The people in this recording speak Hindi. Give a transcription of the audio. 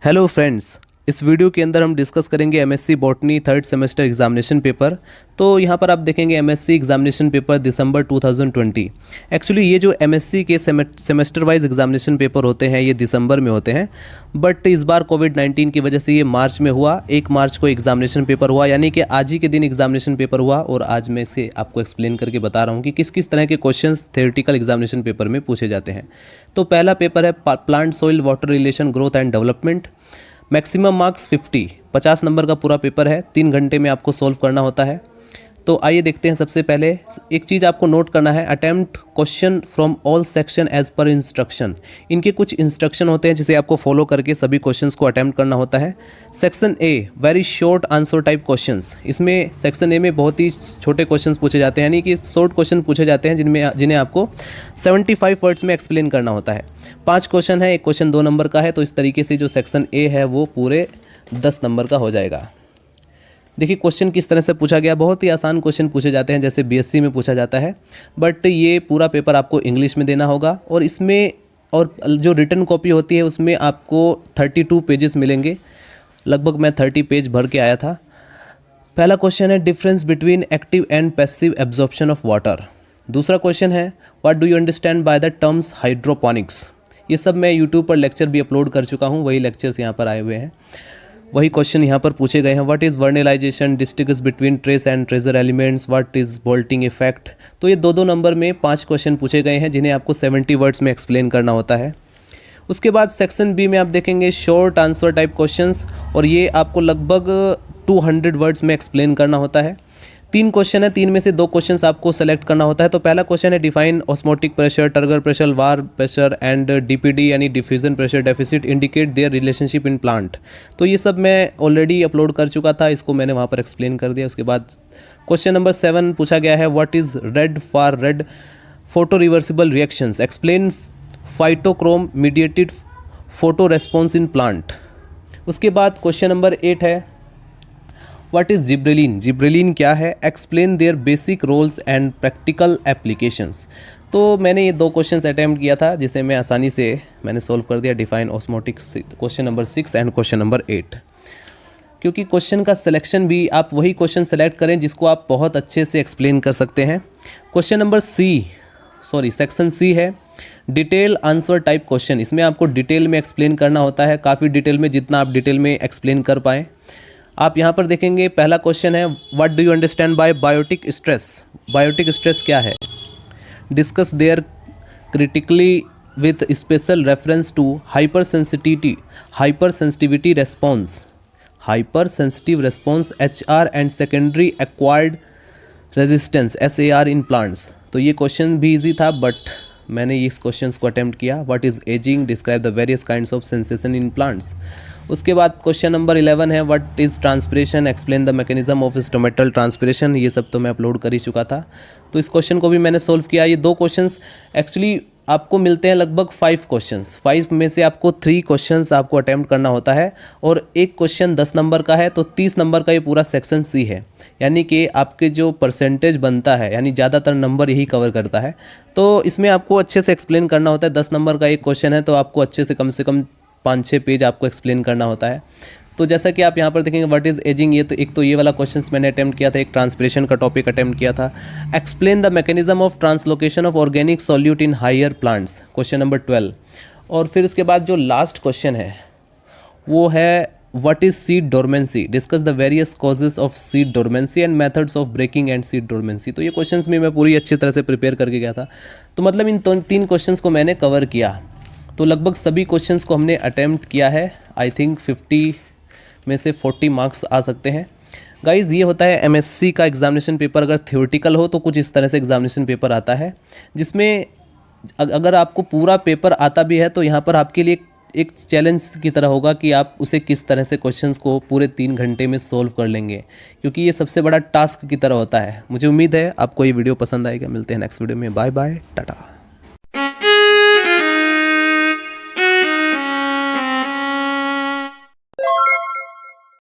हेलो फ्रेंड्स, इस वीडियो के अंदर हम डिस्कस करेंगे MSc botany third semester examination paper. तो यहाँ पर आप देखेंगे एमएससी एग्जामिनेशन पेपर दिसंबर 2020। एक्चुअली ये जो एमएससी के सेमेस्टर वाइज एग्जामिनेशन पेपर होते हैं ये दिसंबर में होते हैं, बट इस बार कोविड-19 की वजह से ये मार्च में हुआ। 1 मार्च को एग्जामिनेशन पेपर हुआ, यानी कि आज ही के दिन एग्जामिनेशन पेपर हुआ। और आज मैं इसे आपको एक्सप्लेन करके बता रहा हूँ कि किस किस तरह के क्वेश्चंस थ्योरेटिकल एग्जामिनेशन पेपर में पूछे जाते हैं। तो पहला पेपर है plant soil water relation growth and development. Maximum marks 50 number का पूरा पेपर है। 3 घंटे में आपको सॉल्व करना होता है। तो आइए देखते हैं। सबसे पहले एक चीज़ आपको नोट करना है, attempt question from all section as per instruction. इनके कुछ इंस्ट्रक्शन होते हैं जिसे आपको फॉलो करके सभी क्वेश्चंस को अटेम्प्ट करना होता है। Section a very short answer type questions. इसमें सेक्शन ए में बहुत ही छोटे क्वेश्चंस पूछे जाते हैं, यानी कि शॉर्ट क्वेश्चन पूछे जाते हैं जिन्हें आपको 75 वर्ड्स में एक्सप्लेन करना होता है। 5 क्वेश्चन है, एक क्वेश्चन 2 नंबर का है। तो इस तरीके से जो सेक्शन ए है वो पूरे 10 नंबर का हो जाएगा। देखिए क्वेश्चन किस तरह से पूछा गया। बहुत ही आसान क्वेश्चन पूछे जाते हैं जैसे बीएससी में पूछा जाता है, बट ये पूरा पेपर आपको इंग्लिश में देना होगा। और इसमें और जो रिटन कॉपी होती है उसमें आपको 32 पेजेस मिलेंगे। लगभग मैं 30 पेज भर के आया था। पहला क्वेश्चन है difference between active and passive absorption of water. दूसरा क्वेश्चन है what do you understand by the terms hydroponics. ये सब मैं यूट्यूब पर लेक्चर भी अपलोड कर चुका हूँ, वही लेक्चर्स यहाँ पर आए हुए हैं, वही क्वेश्चन यहाँ पर पूछे गए हैं। What is vernalization, distinguish between trace and treasure elements, what is bolting effect. तो ये 2-2 नंबर में 5 क्वेश्चन पूछे गए हैं जिन्हें आपको 70 वर्ड्स में एक्सप्लेन करना होता है। उसके बाद सेक्शन बी में आप देखेंगे शॉर्ट आंसर टाइप क्वेश्चंस, और ये आपको लगभग 200 वर्ड्स में एक्सप्लेन करना होता है। 3 क्वेश्चन है, 3 में से 2 क्वेश्चंस आपको सेलेक्ट करना होता है। तो पहला क्वेश्चन है define osmotic pressure, turgor pressure, wall pressure and DPD यानी diffusion pressure deficit indicate their relationship in plant. तो ये सब मैं ऑलरेडी अपलोड कर चुका था, इसको मैंने वहाँ पर एक्सप्लेन कर दिया। उसके बाद क्वेश्चन नंबर 7 पूछा गया है what is red for red photo reversible reactions, explain phytochrome mediated photo response in plant. उसके बाद क्वेश्चन नंबर 8 है व्हाट इज़ जिब्रेलिन, जिब्रेलिन क्या है, explain their basic roles and practical applications. तो मैंने ये 2 क्वेश्चंस अटैम्प्ट किया था जिसे मैं आसानी से मैंने सॉल्व कर दिया। Define osmotics question number 6 and question number 8। क्योंकि क्वेश्चन का सिलेक्शन भी आप वही क्वेश्चन सेलेक्ट करें जिसको आप बहुत अच्छे से एक्सप्लेन कर सकते हैं। क्वेश्चन नंबर सेक्शन सी है डिटेल आंसर टाइप क्वेश्चन। इसमें आपको डिटेल में एक्सप्लेन करना होता है, काफ़ी डिटेल में, जितना आप डिटेल में एक्सप्लेन कर पाएँ। आप यहाँ पर देखेंगे पहला क्वेश्चन है what do you understand by biotic stress. Biotic stress क्या है, discuss their critically with special reference to hypersensitivity response, hypersensitive response HR and secondary acquired resistance SAR in plants. तो ये क्वेश्चन भी इजी था, बट मैंने इस क्वेश्चन को अटेम्प्ट किया। What is ageing, describe the various kinds of sensation in plants. उसके बाद क्वेश्चन नंबर 11 है what is transpiration, explain the mechanism of stomatal transpiration. ये सब तो मैं अपलोड कर ही चुका था, तो इस क्वेश्चन को भी मैंने सोल्व किया। ये 2 क्वेश्चंस एक्चुअली आपको मिलते हैं लगभग 5 क्वेश्चंस। 5 में से आपको 3 क्वेश्चंस आपको अटेम्प्ट करना होता है, और एक क्वेश्चन 10 नंबर का है। तो 30 नंबर का ये पूरा सेक्शन सी है, यानी कि आपके जो परसेंटेज बनता है, यानी ज़्यादातर नंबर यही कवर करता है। तो इसमें आपको अच्छे से एक्सप्लेन करना होता है। 10 नंबर का एक क्वेश्चन है, तो आपको अच्छे से कम 5-6 पेज आपको एक्सप्लेन करना होता है। तो जैसा कि आप यहाँ पर देखेंगे व्हाट इज़ एजिंग, ये तो एक तो ये वाला क्वेश्चन मैंने अटेम्प्ट किया था, एक ट्रांसपिरेशन का टॉपिक अटेम्प्ट किया था। Explain the mechanism of translocation of organic solute in higher plants, question number 12। और फिर उसके बाद जो लास्ट क्वेश्चन है वो है what is seed dormancy, discuss the various causes of seed dormancy and methods of breaking and seed dormancy. तो ये क्वेश्चंस में मैं पूरी अच्छी तरह से प्रिपेयर करके गया था। तो मतलब इन 3 क्वेश्चंस को मैंने कवर किया। तो लगभग सभी क्वेश्चंस को हमने अटेम्प्ट किया है। आई थिंक 50 में से 40 मार्क्स आ सकते हैं। गाइज़ ये होता है एमएससी का एग्जामिनेशन पेपर। अगर थ्योरेटिकल हो तो कुछ इस तरह से एग्जामिनेशन पेपर आता है, जिसमें अगर आपको पूरा पेपर आता भी है तो यहाँ पर आपके लिए एक चैलेंज की तरह होगा कि आप उसे किस तरह से क्वेश्चंस को पूरे 3 घंटे में सोल्व कर लेंगे, क्योंकि ये सबसे बड़ा टास्क की तरह होता है। मुझे उम्मीद है आपको ये वीडियो पसंद आएगा। मिलते हैं नेक्स्ट वीडियो में। Bye bye, Tata.